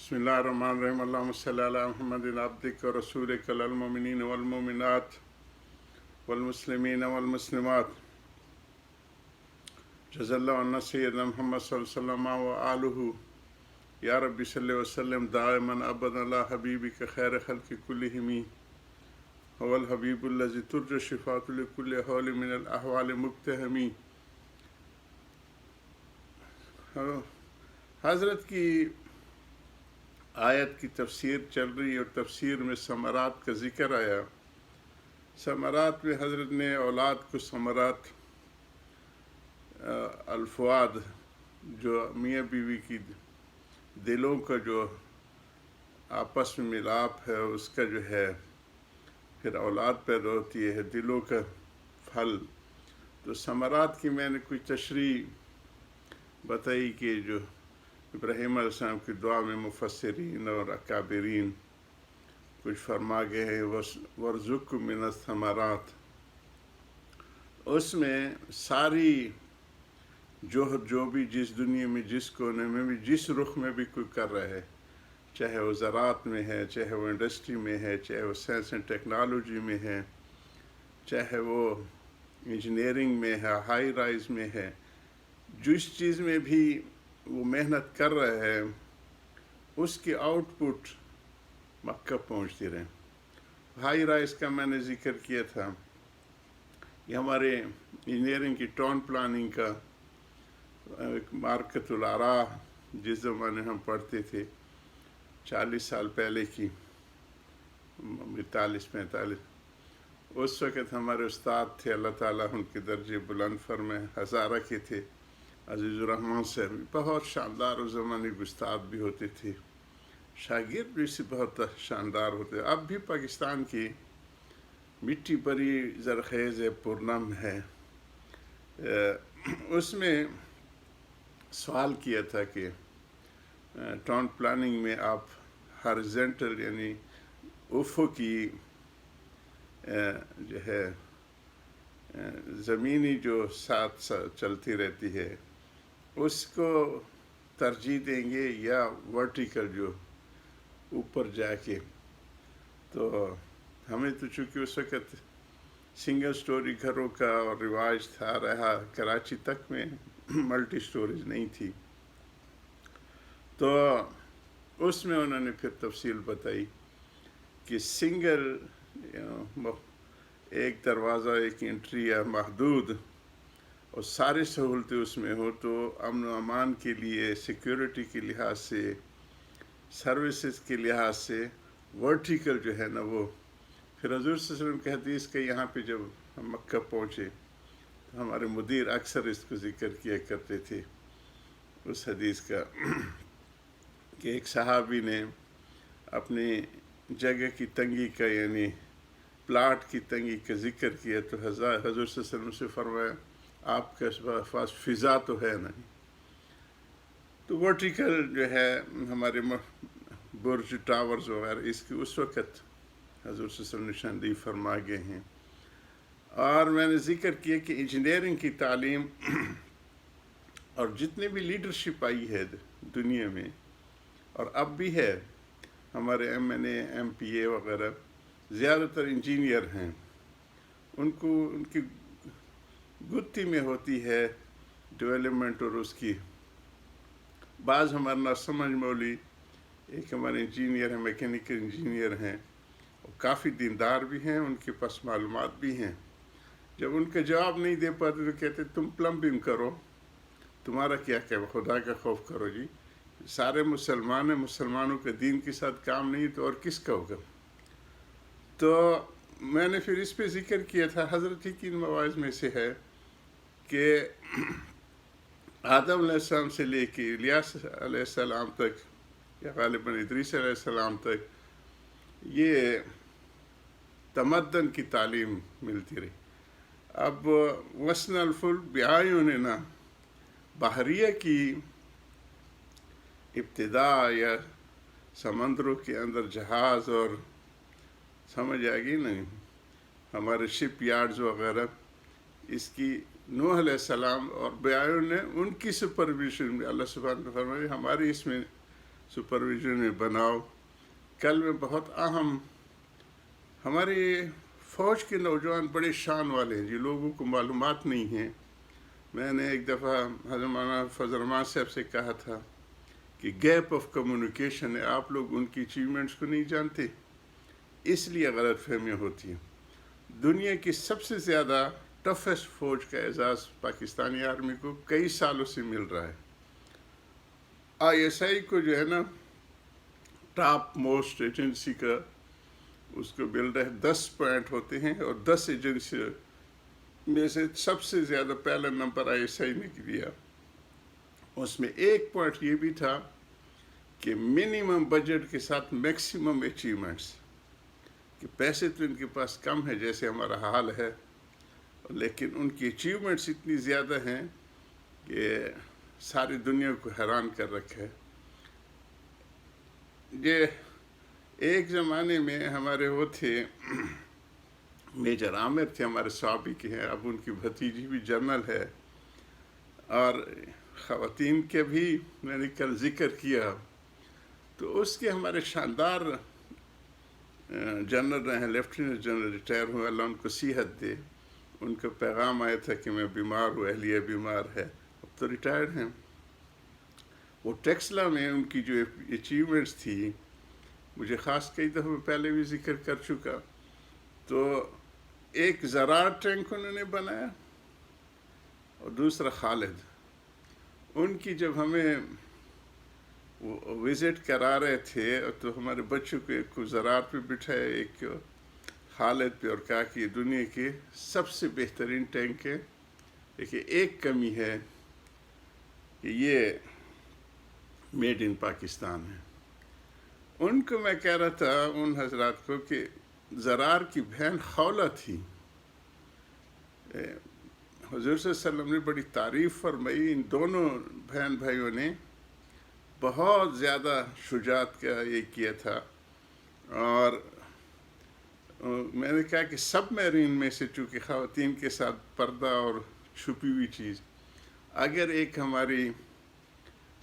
बिस्मिल्लाहिर्रहमानिर्रहीम अल्लाहुम्मा सल्लि अला मुहम्मदिन अब्दिक व रसूलिक अल मुमिनीन वल मुमिनात वल मुस्लिमीन वल मुस्लिमात जज़ल्लाहु अन्ना सय्यदना मुहम्मद सल्लल्लाहु अलैहि वसल्लम व आलुहु या रब्बी सल्लि व सल्लिम दाइमन अबदन अला हबीबिक खैर खल्क़ि कुल्लिहिम हुवल हबीबुल्लज़ी तुर्जु शिफ़ाअतु लिकुल्लि हौलि मिनल अहवालि मुक्तहमी। हज़रत की आयत की तफसीर चल रही और तफसीर में समरात का ज़िक्र आया। समरात में हज़रत ने औलाद को समरात अल्फवाद जो मियाँ बीवी की दिलों का जो आपस में मिलाप है उसका जो है फिर औलाद पैदा होती है, दिलों का फल। तो समरात की मैंने कुछ तशरीह बताई कि जो इब्राहीम अलैहिस्सलाम की दुआ में मुफस्सिरीन और अकाबिरीन कुछ फरमा गए हैं वर्ज़ुक़ मिनस समरात, उसमें सारी जो भी जिस दुनिया में जिस कोने में भी जिस रुख में भी कोई कर रहा है, चाहे वो ज़राअत में है, चाहे वो इंडस्ट्री में है, चाहे वो साइंस एंड टेक्नोलॉजी में है, चाहे वो इंजीनियरिंग में है, हाई राइज में है, जिस चीज़ में भी वो मेहनत कर रहा है उसकी आउटपुट मक्का पहुंचती रहे। हाई राइज का मैंने ज़िक्र किया था, ये हमारे इंजीनियरिंग की टाउन प्लानिंग का मार्कतुल आरा जिस ज़माने हम पढ़ते थे 40 साल पहले की 42-45, उस वक़्त हमारे उस्ताद थे, अल्लाह ताला उनके दर्जे बुलंद फरमाए, हज़ारा के थे, अज़ीज़ुर रहमान से बहुत शानदार उस ज़माने के उस्ताद भी होते थे, शागिर्द भी से बहुत शानदार होते। अब भी पाकिस्तान की मिट्टी बड़ी ज़रख़ेज़ है, पुरनम है। उसमें सवाल किया था कि टाउन प्लानिंग में आप हॉरिज़ॉन्टल यानी उफ़क़ी जो है ज़मीनी जो साथ चलती रहती है उसको तरजीह देंगे या वर्टिकल जो ऊपर जाके। तो हमें तो चूँकि उस वक़्त सिंगल स्टोरी घरों का रिवाज था रहा, कराची तक में मल्टी स्टोरेज नहीं थी, तो उसमें उन्होंने फिर तफसील बताई कि सिंगल एक दरवाज़ा एक एंट्री या महदूद और सारी सहूलतें उसमें हो, तो अमन व अमान के लिए, सिक्योरिटी के लिहाज से, सर्विसेज के लिहाज से वर्टिकल जो है ना वो। फिर हज़ूर सल्लल्लाहु अलैहि वसल्लम के हदीस के यहाँ पे जब हम मक्का पहुँचे तो हमारे मुदीर अक्सर इसको ज़िक्र किया करते थे उस हदीस का कि एक सहाबी ने अपनी जगह की तंगी का यानी प्लाट की तंगी का ज़िक्र किया तो हज़ूर सल्लल्लाहु अलैहि वसल्लम से फरमाया आपके पास फ़िज़ा तो है नहीं। तो वर्टिकल जो है हमारे बुर्ज टावर्स वगैरह इसकी उस वक़्त हज़ूर सल्लल्लाहु अलैहि वसल्लम निशानदेही फरमा गए हैं। और मैंने ज़िक्र किया कि इंजीनियरिंग की तालीम और जितने भी लीडरशिप आई है दुनिया में और अब भी है, हमारे MNA MPA वगैरह ज़्यादातर इंजीनियर हैं, उनको उनकी गुत्थी में होती है डेवलपमेंट और उसकी। बाज़ हमारे ना समझ मौली एक हमारे इंजीनियर हैं, मैकेनिकल इंजीनियर हैं, और काफ़ी दीनदार भी हैं, उनके पास मालूमात भी हैं। जब उनका जवाब नहीं दे पाते तो कहते तुम प्लम्बिंग करो, तुम्हारा क्या क्या, खुदा का खौफ करो जी, सारे मुसलमान हैं, मुसलमानों के दीन के साथ काम नहीं तो और किसका होगा। तो मैंने फिर इस पे ज़िक्र किया था, हज़रत ही की मवाइज़ में से है कि आदम अलैहिस्सलाम से लेके इलियास अलैहिस्सलाम तक या ग़ालिबन इदरीस अलैहिस्सलाम तक ये तमद्दन की तालीम मिलती रही। अब वसन फुल ब्यायों ने ना बहरिया की इब्तिदा या समंदरों के अंदर जहाज़ और समझ आएगी नहीं हमारे शिप यार्ड्स वगैरह, इसकी नूह अलैहिस्सलाम और ब्यायों ने उनकी सुपरविजन में अल्लाह सुब्हानहू व तआला फरमाए हमारी इसमें سپرویژن میں بناؤ. کل میں بہت اہم ہماری فوج کے نوجوان بڑے شان والے ہیں جی، لوگوں کو معلومات نہیں ہیں. میں نے ایک دفعہ حضرت مولانا فضل الرحمان صاحب سے کہا تھا کہ گیپ آف کمیونیکیشن ہے، آپ لوگ ان کی اچیومنٹس کو نہیں جانتے، اس لیے غلط فہمیاں ہوتی ہیں. دنیا کی سب سے زیادہ ٹفسٹ فوج کا اعزاز پاکستانی آرمی کو کئی سالوں سے مل رہا ہے. آئی ایس آئی کو جو ہے نا ٹاپ موسٹ ایجنسی کا اس کو مل رہا ہے 10 پوائنٹ ہوتے ہیں، اور 10 ایجنسی میں سے سب سے زیادہ پہلا نمبر آئی ایس آئی نے دیا. اس میں ایک پوائنٹ یہ بھی تھا کہ منیمم بجٹ کے ساتھ میکسیمم اچیومنٹس، کہ پیسے تو ان کے پاس کم ہے جیسے ہمارا حال ہے، لیکن ان کی اچیومنٹس اتنی زیادہ ہیں کہ ساری دنیا کو حیران کر رکھا ہے. یہ ایک زمانے میں ہمارے وہ تھے میجر عامر تھے، ہمارے صحابی کے ہیں، اب ان کی بھتیجی بھی جنرل ہے. اور خواتین کے بھی میں نے کل ذکر کیا، تو اس کے ہمارے شاندار جنرل رہے ہیں، لیفٹیننٹ جنرل ریٹائر ہوئے، اللہ ان کو صحت دے. ان کا پیغام آیا تھا کہ میں بیمار ہوں، اہلیہ بیمار ہے، اب تو ریٹائرڈ ہیں. وہ ٹیکسلا میں ان کی جو اچیومنٹس تھی، مجھے خاص کئی دفعہ پہلے بھی ذکر کر چکا. تو ایک زراعت ٹینک انہوں نے بنایا، اور دوسرا خالد. ان کی جب ہمیں وزٹ کرا رہے تھے تو ہمارے بچوں کو ایک کو زراعت پہ بٹھایا، ایک خالد پہ، اور کہا کہ یہ دنیا کی سب سے بہترین ٹینک ہے، لیکن ایک کمی ہے کہ یہ میڈ ان پاکستان ہے. ان کو میں کہہ رہا تھا ان حضرات کو کہ زرار کی بہن خولہ تھی، حضور صلی اللہ علیہ وسلم نے بڑی تعریف فرمائی. ان دونوں بہن بھائیوں نے بہت زیادہ شجاعت کا یہ کیا تھا. اور میں نے کہا کہ سب میرین میں سے چونکہ خواتین کے ساتھ پردہ اور چھپی ہوئی چیز، اگر ایک ہماری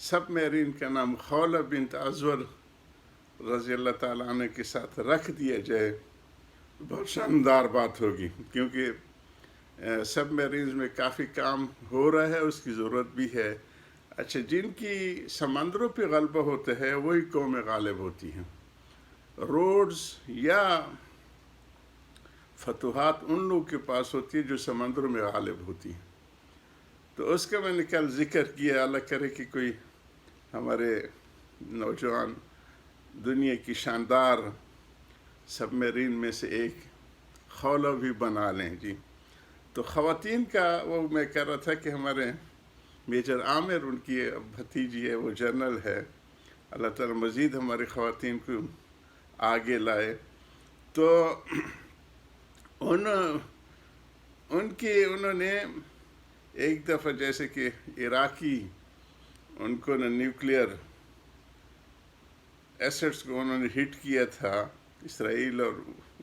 سب میرین کا نام خولہ بنت ازور رضی اللہ تعالیٰ عنہ کے ساتھ رکھ دیا جائے تو بہت شاندار بات ہوگی، کیونکہ سب میرینز میں کافی کام ہو رہا ہے، اس کی ضرورت بھی ہے. اچھا، جن کی سمندروں پہ غلبہ ہوتا ہے وہی قومیں غالب ہوتی ہیں. روڈز یا فتوحات ان لوگوں کے پاس ہوتی ہے جو سمندروں میں غالب ہوتی ہیں. تو اس کا میں نے کل ذکر کیا، اللہ کرے کہ کوئی ہمارے نوجوان دنیا کی شاندار سب میرین میں سے ایک خولہ بھی بنا لیں جی. تو خواتین کا وہ میں کہہ رہا تھا کہ ہمارے میجر عامر ان کی بھتیجی ہے، وہ جنرل ہے. اللہ تعالیٰ مزید ہماری خواتین کو آگے لائے. تو انہوں نے ایک دفعہ جیسے کہ عراقی ان کو نیوکلیئر ایسٹس کو انہوں نے ہٹ کیا تھا، اسرائیل اور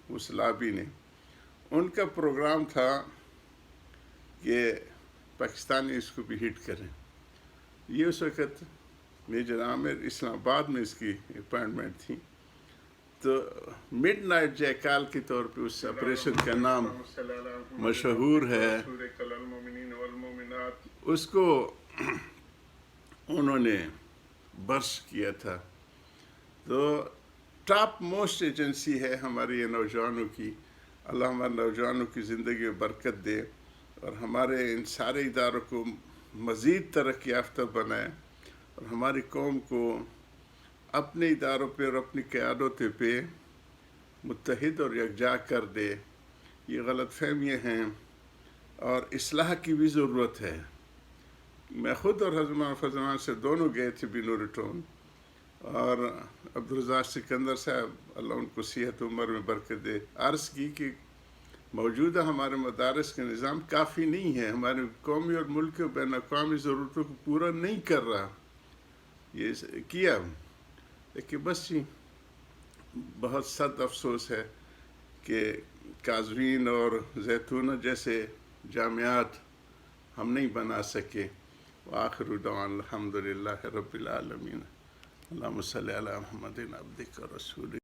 اس لابی نے. ان کا پروگرام تھا کہ پاکستانی اس کو بھی ہٹ کریں. یہ اس وقت میجر عامر اسلام آباد میں اس کی اپائنٹمنٹ تھی. تو مڈ نائٹ جیکال کے طور پہ اس آپریشن کا نام مشہور ہے. اس کو انہوں نے برسٹ کیا تھا. تو ٹاپ موسٹ ایجنسی ہے ہماری یہ نوجوانوں کی. اللہ ہمارے نوجوانوں کی زندگی میں برکت دے، اور ہمارے ان سارے اداروں کو مزید ترقی یافتہ بنائے، اور ہماری قوم کو اپنے اداروں پہ اور اپنی قیادتوں پہ متحد اور یکجا کر دے. یہ غلط فہمیاں ہیں اور اصلاح کی بھی ضرورت ہے. میں خود اور حضرت مولانا فضل الرحمان سے دونوں گئے تھے بینورٹون، اور عبدالرزاق سکندر صاحب اللہ ان کو صحت عمر میں برکت دے، عرض کی کہ موجودہ ہمارے مدارس کا نظام کافی نہیں ہے، ہمارے قومی اور ملکی اور بین الاقوامی ضرورتوں کو پورا نہیں کر رہا. یہ کیا، لیکن بس جی بہت سخت افسوس ہے کہ قازوین اور زیتونہ جیسے جامعات ہم نہیں بنا سکے. وآخر دعوانا الحمدللہ رب العالمین. اللهم صل علی محمد عبدک و رسولک